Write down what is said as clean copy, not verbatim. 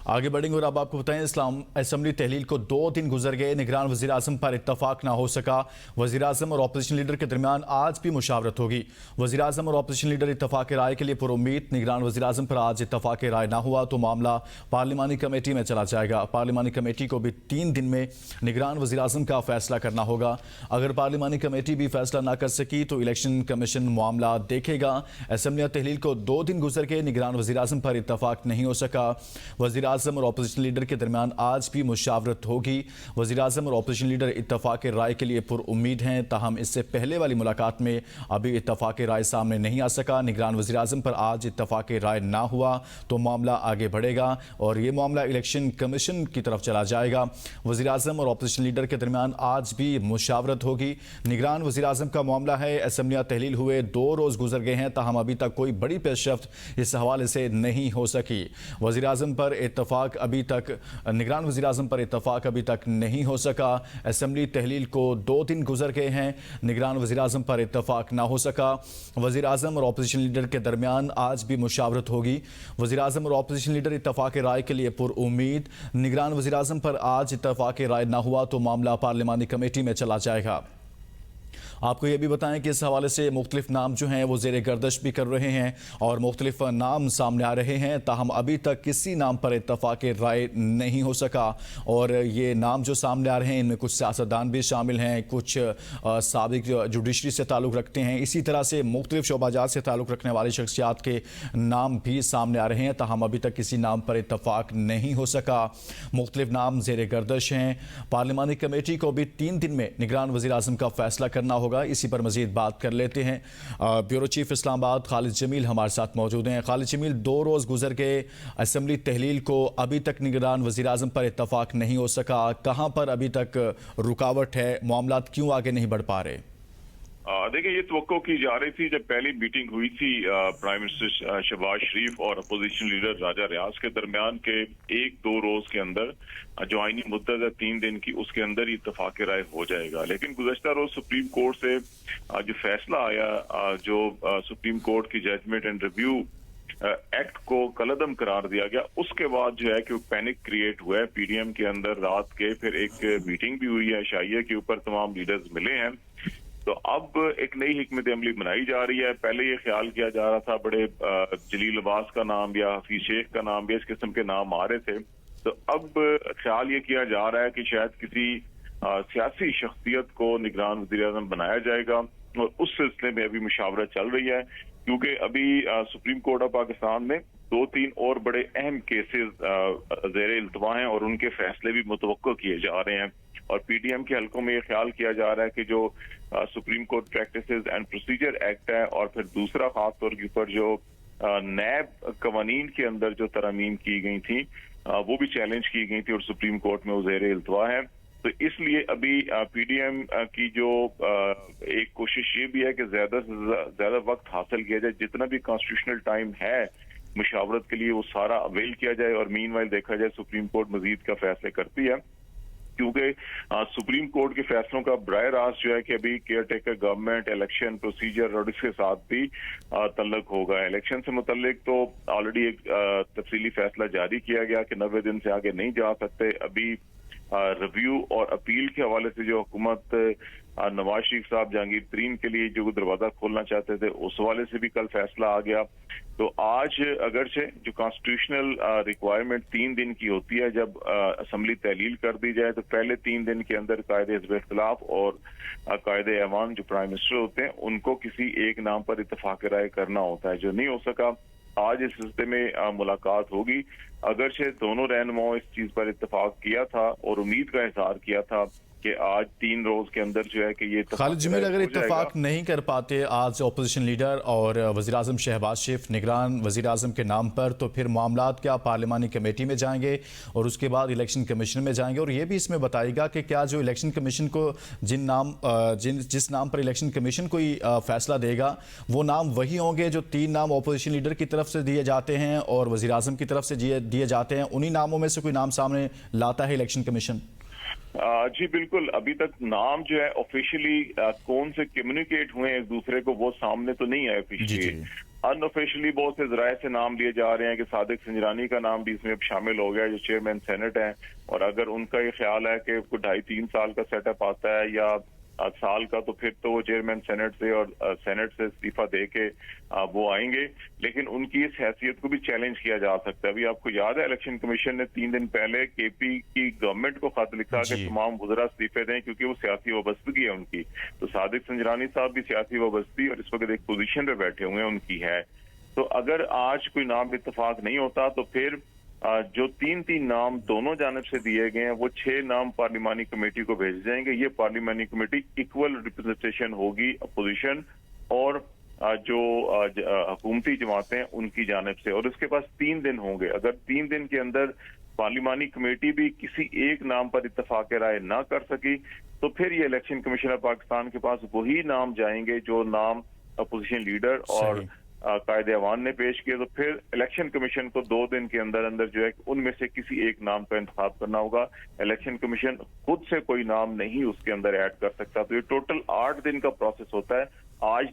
आगे बढ़ेंगे और अब आपको बताएं, इस्लाम असम्बली तहलील को 2 दिन गुजर गए, निगरान वज़ीर आज़म पर इत्तफाक ना हो सका। वज़ीर आज़म और अपोजिशन लीडर के दरमियान आज भी मुशावरत होगी। वज़ीर आज़म और अपोजिशन लीडर इत्तफाक राय के लिए पुरुम्मीद। निगरान वज़ीर आज़म पर आज इत्तफाक राय ना हुआ तो मामला पार्लिमानी कमेटी में चला जाएगा। पार्लिमानी कमेटी को भी 3 दिन में निगरान वज़ीर आज़म का फैसला करना होगा। अगर पार्लिमानी कमेटी भी फैसला ना कर सकी तो इलेक्शन कमीशन मामला देखेगा। असम्बली तहलील को 2 दिन गुजर गए, निगरान वज़ीर आज़म पर इत्तफाक नहीं हो सका। वज़ीर आज़म और अपोजिशन लीडर के दरमियान आज भी मुशावरत होगी। वज़ीर आज़म और अपोजिशन लीडर इत्तफाक राय के लिए पुरुम्मीद हैं, ताहम इससे पहले वाली मुलाकात में अभी इत्तफाक राय सामने नहीं आ सका। निगरान वज़ीर आज़म पर आज इत्तफाक राय ना हुआ तो मामला आगे बढ़ेगा और ये मामला इलेक्शन कमीशन की तरफ चला जाएगा। वज़ीर आज़म और अपोजिशन लीडर के दरमियान आज भी मुशावरत होगी। निगरान वज़ीर आज़म का मामला है, असम्बलियाँ तहलील हुए 2 रोज़ गुजर गए हैं, ताहम अभी तक कोई बड़ी पेशरफ्त इस हवाले से नहीं हो सकी। वज़ीर आज़म पर इत्तफाक अभी तक निगरान वज़ीर आज़म पर इत्तफाक अभी तक नहीं हो सका। असम्बली तहलील को 2 दिन गुजर गए हैं, निगरान वज़ीर आज़म पर इत्तफाक ना हो सका। वज़ीर आज़म और अपोजिशन लीडर के दरमियान आज भी मुशावरत होगी। वज़ीर आज़म और अपोजिशन लीडर इत्तफाक राय के लिए पुरुम्मीद। निगरान वज़ीर आज़म पर आज इत्तफाक राय ना हुआ तो मामला पार्लिमानी कमेटी में चला जाएगा। आपको ये भी बताएं कि इस हवाले से मुख्तलिफ नाम जो हैं वो ज़ेर गर्दश भी कर रहे हैं और मुख्तलिफ नाम सामने आ रहे हैं, ताहम अभी तक किसी नाम पर इत्तफाक राय नहीं हो सका। और ये नाम जो सामने आ रहे हैं इनमें कुछ सियासतदान भी शामिल हैं, कुछ साबिक जुडिशरी से ताल्लुक़ रखते हैं, इसी तरह से मुख्तलिफ शोबाजात से ताल्लुक़ रखने वाली शख्सियात के नाम भी सामने आ रहे हैं, ताहम अभी तक किसी नाम पर इत्तफाक नहीं हो सका। मुख्तलिफ नाम ज़ेर गर्दश हैं। पार्लिमानी कमेटी को भी 3 दिन में निगरान वज़ीर आज़म का फैसला करना होगा। इसी पर मजीद बात कर लेते हैं। ब्यूरो चीफ इस्लामाबाद खालिद जमील हमारे साथ मौजूद हैं। खालिद जमील, 2 रोज़ गुजर गए, असम्बली तहलील को अभी तक निगरान वज़ीर आज़म पर इत्तफाक नहीं हो सका। कहाँ पर अभी तक रुकावट है, मामलात क्यों आगे नहीं बढ़ पा रहे? देखिए, ये तवक्को की जा रही थी जब पहली मीटिंग हुई थी प्राइम मिनिस्टर शहबाज शरीफ और अपोजिशन लीडर राजा रियाज के दरमियान के 1-2 रोज के अंदर जो आईनी मुद्दत है 3 दिन की, उसके अंदर ही इत्तफाक राय हो जाएगा। लेकिन गुज़श्ता रोज सुप्रीम कोर्ट से जो फैसला आया, जो सुप्रीम कोर्ट की जजमेंट एंड रिव्यू एक्ट को कलअदम करार दिया गया, उसके बाद जो है कि पैनिक क्रिएट हुआ है पीडीएम के अंदर। रात के फिर एक मीटिंग भी हुई है, शाइया के ऊपर तमाम लीडर्स मिले हैं। तो अब एक नई हिकमत अमली बनाई जा रही है। पहले ये ख्याल किया जा रहा था बड़े जलील अब्बास का नाम या हफीज शेख का नाम या इस किस्म के नाम आ रहे थे, तो अब ख्याल ये किया जा रहा है कि शायद किसी सियासी शख्सियत को निगरान वज़ीर आज़म बनाया जाएगा और उस सिलसिले में अभी मुशावरत चल रही है, क्योंकि अभी सुप्रीम कोर्ट ऑफ पाकिस्तान में 2-3 और बड़े अहम केसेस ज़ेर इल्तवा हैं और उनके फैसले भी मुतवक्को किए जा रहे हैं। और पीडीएम के हलकों में ये ख्याल किया जा रहा है कि जो supreme court practices and procedure act है और फिर दूसरा खास तौर के ऊपर जो नैब कवानीन के अंदर जो तरमीम की गई थी वो भी चैलेंज की गई थी और सुप्रीम कोर्ट में वो ज़ेर इल्तवा है। तो इसलिए अभी पीडीएम की जो एक कोशिश ये भी है कि ज्यादा से ज्यादा वक्त हासिल किया जाए, जितना भी कॉन्स्टिट्यूशनल टाइम है मुशावरत के लिए वो सारा अवेल किया जाए और मीनवाइल देखा जाए सुप्रीम कोर्ट मजीद का फैसले करती है, क्योंकि सुप्रीम कोर्ट के फैसलों का बराह रास्त जो है कि अभी care taker government election procedure और इसके साथ भी तल्लक होगा। इलेक्शन से मुतल्लिक तो ऑलरेडी एक तफसीली फैसला जारी किया गया कि 90 दिन से आगे नहीं जा सकते। अभी रिव्यू और अपील के हवाले से जो हुकूमत नवाज शरीफ साहब जहांगीर तरीन के लिए जो दरवाजा खोलना चाहते थे, उस हवाले से भी कल फैसला आ गया। तो आज अगरचे जो कॉन्स्टिट्यूशनल रिक्वायरमेंट 3 दिन की होती है, जब असम्बली तहलील कर दी जाए तो पहले 3 दिन के अंदर कायदे हिज़्ब इख्तिलाफ और कायदे ऐवान जो प्राइम मिनिस्टर होते हैं उनको किसी एक नाम पर इत्तफाक राय करना होता है, जो नहीं हो सका। आज इस सिलसिले में मुलाकात होगी। अगरचे दोनों रहनुमाओं इस चीज पर इत्तफाक किया था और उम्मीद का इजहार किया था कि आज 3 रोज के अंदर जो है कि ये खालिद जमील, अगर इत्तफाक नहीं कर पाते आज अपोजिशन लीडर और वज़ीर आज़म शहबाज शरीफ निगरान वज़ीर आज़म के नाम पर, तो फिर मामलात क्या पार्लिमानी कमेटी में जाएंगे और उसके बाद इलेक्शन कमीशन में जाएंगे? और ये भी इसमें बताइएगा कि क्या जो इलेक्शन कमीशन को जिस नाम पर इलेक्शन कमीशन कोई फैसला देगा वो नाम वही होंगे जो 3 नाम अपोजिशन लीडर की तरफ से दिए जाते हैं और वज़ीर आज़म की तरफ से दिए जाते हैं, उन्हीं नामों में से कोई नाम सामने लाता है इलेक्शन कमीशन? जी बिल्कुल, अभी तक नाम जो है ऑफिशियली कौन से कम्युनिकेट हुए एक दूसरे को वो सामने तो नहीं आए ऑफिशियली। अनऑफिशियली बहुत से जराये से नाम लिए जा रहे हैं कि सादिक संजरानी का नाम भी इसमें अब शामिल हो गया, जो चेयरमैन सेनेट हैं। और अगर उनका ये ख्याल है कि कोई 2.5-3 साल का सेटअप आता है या साल का, तो फिर तो वो चेयरमैन सेनेट से और सेनेट से इस्तीफा दे के वो आएंगे। लेकिन उनकी इस हैसियत को भी चैलेंज किया जा सकता है। अभी आपको याद है इलेक्शन कमीशन ने 3 दिन पहले केपी की गवर्नमेंट को खत लिखा कि तमाम वज़रा इस्तीफे दें क्योंकि वो सियासी वाबस्तगी है उनकी। तो सादिक संजरानी साहब भी सियासी वाबस्तगी और इस वक्त एक पोजीशन पे बैठे हुए हैं उनकी है। तो अगर आज कोई नाम इत्तेफाक नहीं होता तो फिर जो 3 नाम दोनों जानब से दिए गए हैं वो 6 नाम पार्लिमानी कमेटी को भेजे जाएंगे। ये पार्लिमानी कमेटी इक्वल रिप्रेजेंटेशन होगी अपोजिशन और जो हुकूमती जमातें उनकी जानब से, और उसके पास 3 दिन होंगे। अगर 3 दिन के अंदर पार्लिमानी कमेटी भी किसी एक नाम पर इत्तेफाक राय ना कर सकी तो फिर ये इलेक्शन कमीशन ऑफ पाकिस्तान के पास वही नाम जाएंगे जो नाम अपोजिशन लीडर और कायदे अवान ने पेश किए। तो फिर इलेक्शन कमीशन को 2 दिन के अंदर अंदर जो है उनमें से किसी एक नाम का इंतखाब करना होगा। इलेक्शन कमीशन खुद से कोई नाम नहीं उसके अंदर ऐड कर सकता। तो ये टोटल 8 दिन का प्रोसेस होता है। आज